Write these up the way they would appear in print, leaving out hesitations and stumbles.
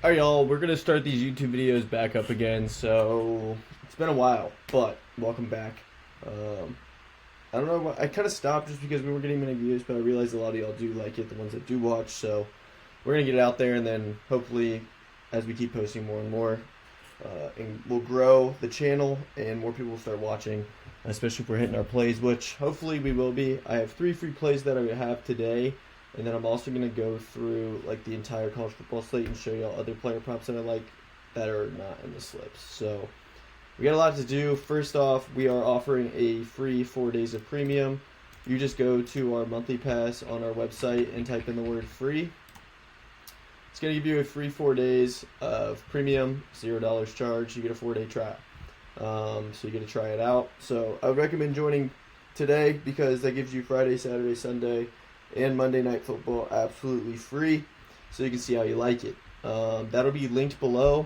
Alright, y'all, we're gonna start these YouTube videos back up again. So it's been a while, but welcome back. Um, I don't know. I kind of stopped just because we weren't getting many views, but I realized a lot of y'all do like it, the ones that do watch. So we're gonna get it out there, and then hopefully, as we keep posting more and more, and we'll grow the channel, and more people will start watching. Especially if we're hitting our plays, which hopefully we will be. I have 3 free plays that I have today. And then I'm also going to go through like the entire college football slate and show y'all other player props that I like that are not in the slips. So we got a lot to do. First off, we are offering a free 4 days of premium. You just go to our monthly pass on our website and type in the word free. It's going to give you a free 4 days of premium, $0 charge. You get a 4-day trial. So you get to try it out. So I would recommend joining today because that gives you Friday, Saturday, Sunday, and Monday Night Football absolutely free, so you can see how you like it. That'll be linked below.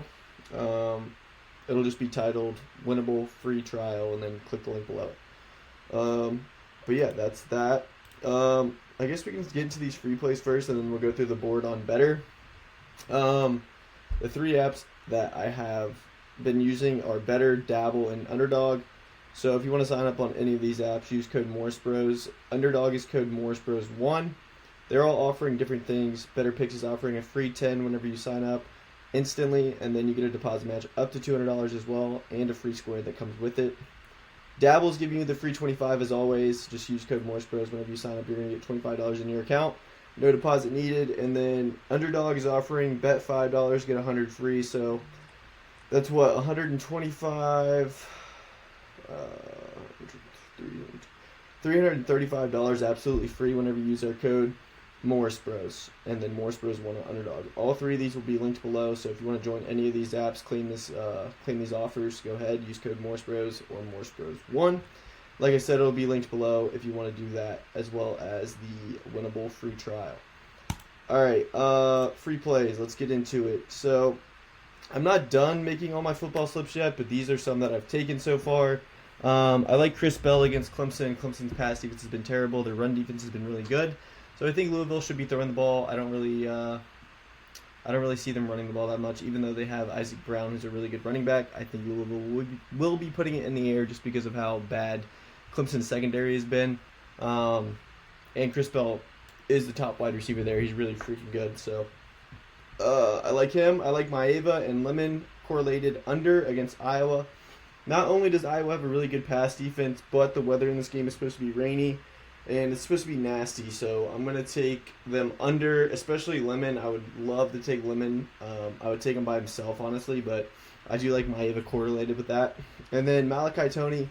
It'll just be titled "Winnable Free Trial," and then click the link below it. But yeah, that's that. I guess we can get into these free plays first, and then we'll go through the board on Betr. The 3 apps that I have been using are Betr, Dabble, and Underdog. So if you want to sign up on any of these apps, use code Morrisbros. Underdog is code Morrisbros1. They're all offering different things. Betr Picks is offering a free 10 whenever you sign up instantly, and then you get a deposit match up to $200 as well, and a free score that comes with it. Dabble is giving you the free 25 as always. Just use code Morrisbros whenever you sign up. You're going to get $25 in your account. No deposit needed. And then Underdog is offering bet $5, get 100 free. So that's what, 125... $335 absolutely free whenever you use our code Morrisbros, and then Morrisbros1 on Underdog. All 3 of these will be linked below, so if you want to join any of these apps, claim these offers, go ahead, use code Morrisbros or Morrisbros1. Like I said, it'll be linked below if you want to do that, as well as the winnable free trial. Alright, free plays, let's get into it. So I'm not done making all my football slips yet, but these are some that I've taken so far. I like Chris Bell against Clemson. Clemson's pass defense has been terrible. Their run defense has been really good. So I think Louisville should be throwing the ball. I don't really see them running the ball that much, even though they have Isaac Brown, who's a really good running back. I think Louisville will be putting it in the air just because of how bad Clemson's secondary has been. And Chris Bell is the top wide receiver there. He's really freaking good. So I like him. I like Maeva and Lemon correlated under against Iowa. Not only does Iowa have a really good pass defense, but the weather in this game is supposed to be rainy, and it's supposed to be nasty, so I'm going to take them under, especially Lemon. I would love to take Lemon. I would take him by himself, honestly, but I do like Maeva correlated with that. And then Malachi Toney.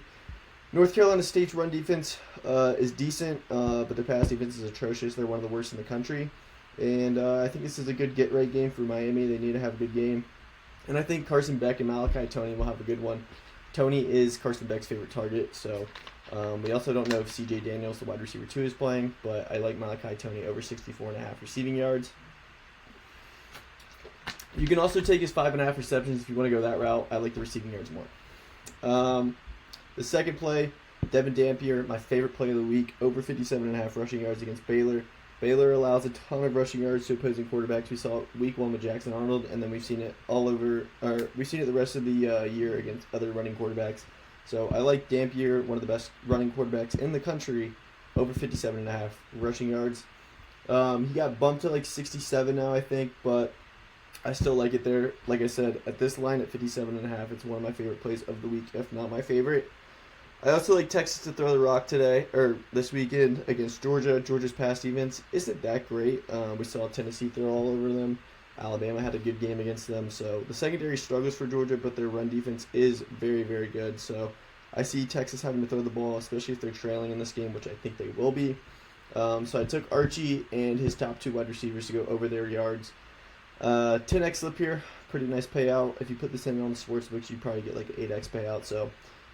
North Carolina State's run defense is decent, but their pass defense is atrocious. They're one of the worst in the country. And I think this is a good get-right game for Miami. They need to have a good game. And I think Carson Beck and Malachi Toney will have a good one. Toney is Carson Beck's favorite target, so we also don't know if C.J. Daniels, the wide receiver 2, is playing, but I like Malachi Toney over 64.5 receiving yards. You can also take his 5.5 receptions if you want to go that route. I like the receiving yards more. The second play, Devin Dampier, my favorite play of the week, over 57.5 rushing yards against Baylor. Baylor allows a ton of rushing yards to opposing quarterbacks. We saw it week 1 with Jackson Arnold, and then we've seen it we've seen it the rest of the year against other running quarterbacks. So I like Dampier, one of the best running quarterbacks in the country, over 57.5 rushing yards. He got bumped to like 67 now, I think, but I still like it there. Like I said, at this line at 57.5, it's one of my favorite plays of the week, if not my favorite. I also like Texas to throw the rock this weekend against Georgia. Georgia's pass defense isn't that great. We saw Tennessee throw all over them. Alabama had a good game against them. So the secondary struggles for Georgia, but their run defense is very, very good. So I see Texas having to throw the ball, especially if they're trailing in this game, which I think they will be. So I took Archie and his top 2 wide receivers to go over their yards. 10x slip here, pretty nice payout. If you put this in on the sports books, you'd probably get like an 8x payout. So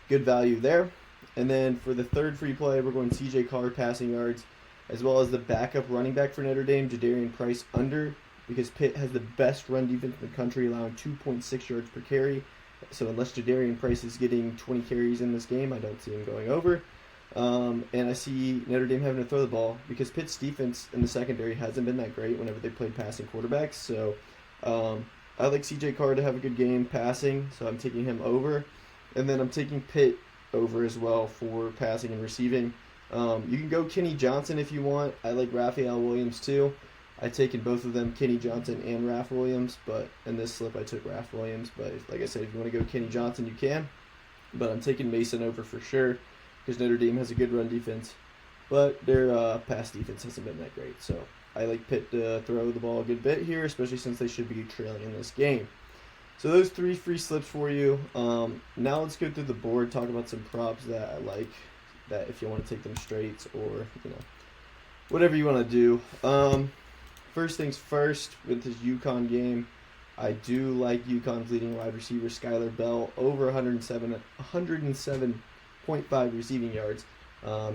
good value there. And then for the third free play, we're going C.J. Carr passing yards, as well as the backup running back for Notre Dame, Jadarian Price, under, because Pitt has the best run defense in the country, allowing 2.6 yards per carry. So unless Jadarian Price is getting 20 carries in this game, I don't see him going over. And I see Notre Dame having to throw the ball because Pitt's defense in the secondary hasn't been that great whenever they played passing quarterbacks. So I like CJ Carr to have a good game passing, so I'm taking him over. And then I'm taking Pitt over as well for passing and receiving. You can go Kenny Johnson if you want. I like Raphael Williams too. I've taken both of them, Kenny Johnson and Raph Williams, but in this slip I took Raph Williams. But like I said, if you want to go Kenny Johnson, you can. But I'm taking Mason over for sure because Notre Dame has a good run defense, but their pass defense hasn't been that great. So I like Pitt to throw the ball a good bit here, especially since they should be trailing in this game. So those 3 free slips for you. Now let's go through the board, talk about some props that I like, that if you want to take them straight or whatever you want to do. First things first, with this UConn game, I do like UConn's leading wide receiver Skylar Bell over 107.5 receiving yards.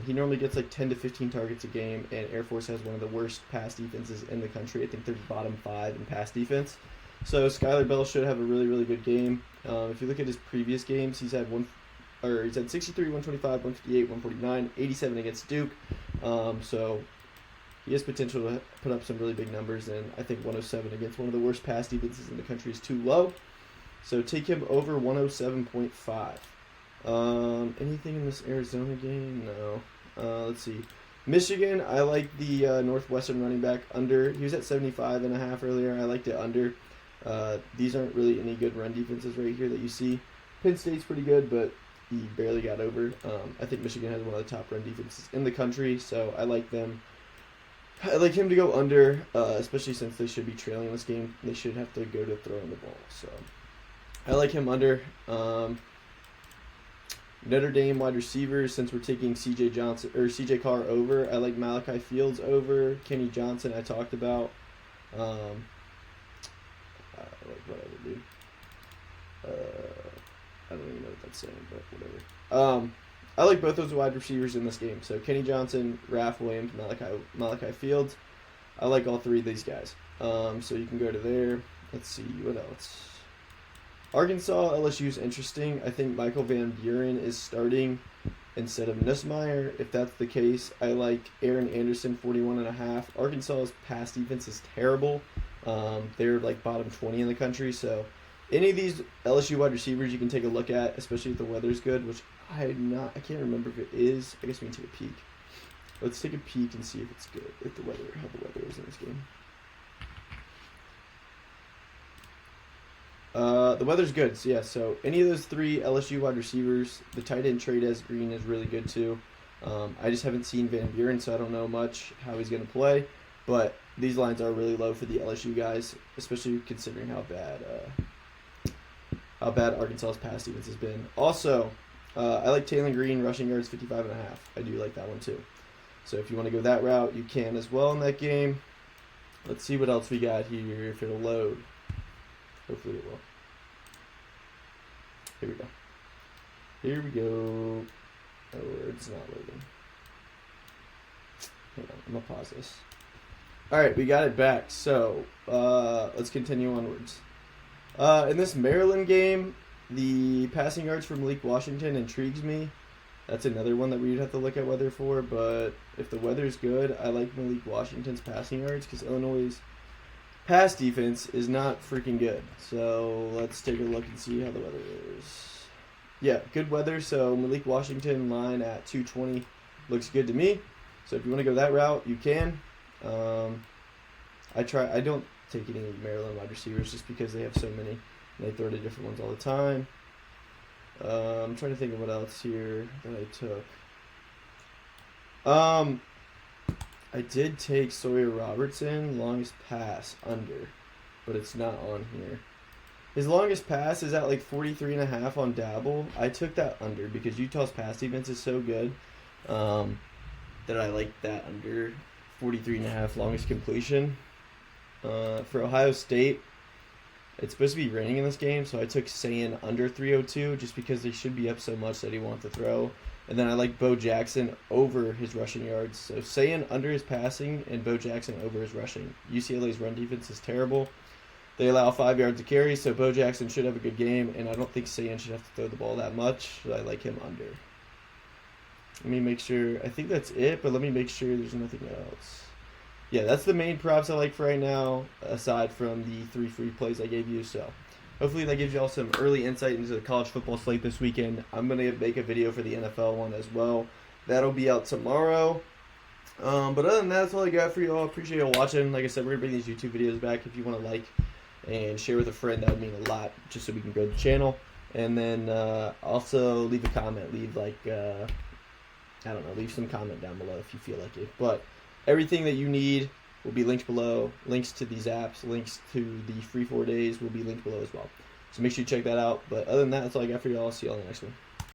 He normally gets like 10 to 15 targets a game, and Air Force has one of the worst pass defenses in the country. I think they're bottom 5 in pass defense. So Skylar Bell should have a really, really good game. If you look at his previous games, he's had 63, 125, 158, 149, 87 against Duke. So he has potential to put up some really big numbers, and I think 107 against one of the worst pass defenses in the country is too low. So take him over 107.5. Anything in this Arizona game? No. Let's see. Michigan, I like the Northwestern running back under. He was at 75.5 earlier. I liked it under. These aren't really any good run defenses right here that you see. Penn State's pretty good, but he barely got over. I think Michigan has one of the top run defenses in the country, so I like them. I like him to go under, especially since they should be trailing this game. They should have to go to throwing the ball. So I like him under. Notre Dame wide receivers, since we're taking CJ Carr over, I like Malachi Fields over. Kenny Johnson I talked about. Like whatever, dude. I don't even know what that's saying, but whatever. I like both those wide receivers in this game. So Kenny Johnson, Raph Williams, Malachi Fields. I like all 3 of these guys. So you can go to there. Let's see, what else? Arkansas, LSU is interesting. I think Michael Van Buren is starting instead of Nussmeier. If that's the case, I like Aaron Anderson, 41.5. Arkansas's pass defense is terrible. They're like bottom 20 in the country. So any of these LSU wide receivers you can take a look at, especially if the weather's good, which I can't remember if it is. I guess we can take a peek. Let's take a peek and see if it's good, how the weather is in this game. The weather's good, so yeah. So any of those 3 LSU wide receivers, the tight end Trey Green is really good too. I just haven't seen Van Buren, so I don't know much how he's going to play. But these lines are really low for the LSU guys, especially considering how bad Arkansas's pass defense has been. Also, I like Taylor Green, rushing yards 55.5. I do like that one too. So if you want to go that route, you can as well in that game. Let's see what else we got here, if it'll load. Hopefully it will. Here we go. Oh, it's not loading. Hang on, I'm going to pause this. Alright, we got it back. So, let's continue onwards. In this Maryland game, the passing yards from Malik Washington intrigues me. That's another one that we'd have to look at weather for, but if the weather's good, I like Malik Washington's passing yards because Illinois' pass defense is not freaking good. So let's take a look and see how the weather is. Yeah, good weather. So Malik Washington line at 220 looks good to me. So if you want to go that route, you can. I don't take any Maryland wide receivers just because they have so many. And they throw to different ones all the time. I'm trying to think of what else here that I took. I did take Sawyer Robertson, longest pass, under, but it's not on here. His longest pass is at like 43.5 on Dabble. I took that under because Utah's pass defense is so good that I like that under 43.5 longest completion. For Ohio State, it's supposed to be raining in this game, so I took Sayin under 302 just because they should be up so much that he wants to throw. And then I like Bo Jackson over his rushing yards. So Sayin under his passing and Bo Jackson over his rushing. UCLA's run defense is terrible. They allow 5 yards to carry, so Bo Jackson should have a good game, and I don't think Sayin should have to throw the ball that much, so I like him under. Let me make sure. I think that's it, but let me make sure there's nothing else. yeah, that's the main props I like for right now, aside from the 3 free plays I gave you. So hopefully that gives you all some early insight into the college football slate this weekend. I'm going to make a video for the NFL one as well. That'll be out tomorrow. But other than that, that's all I got for you all. Appreciate you all watching. Like I said, we're going to bring these YouTube videos back. If you want to like and share with a friend, that would mean a lot, just so we can grow the channel. And then also leave a comment. Leave leave some comment down below if you feel like it. But everything that you need will be linked below. Links to these apps, links to the free 4 days will be linked below as well. So make sure you check that out. But other than that, that's all I got for you all. See you all in the next one.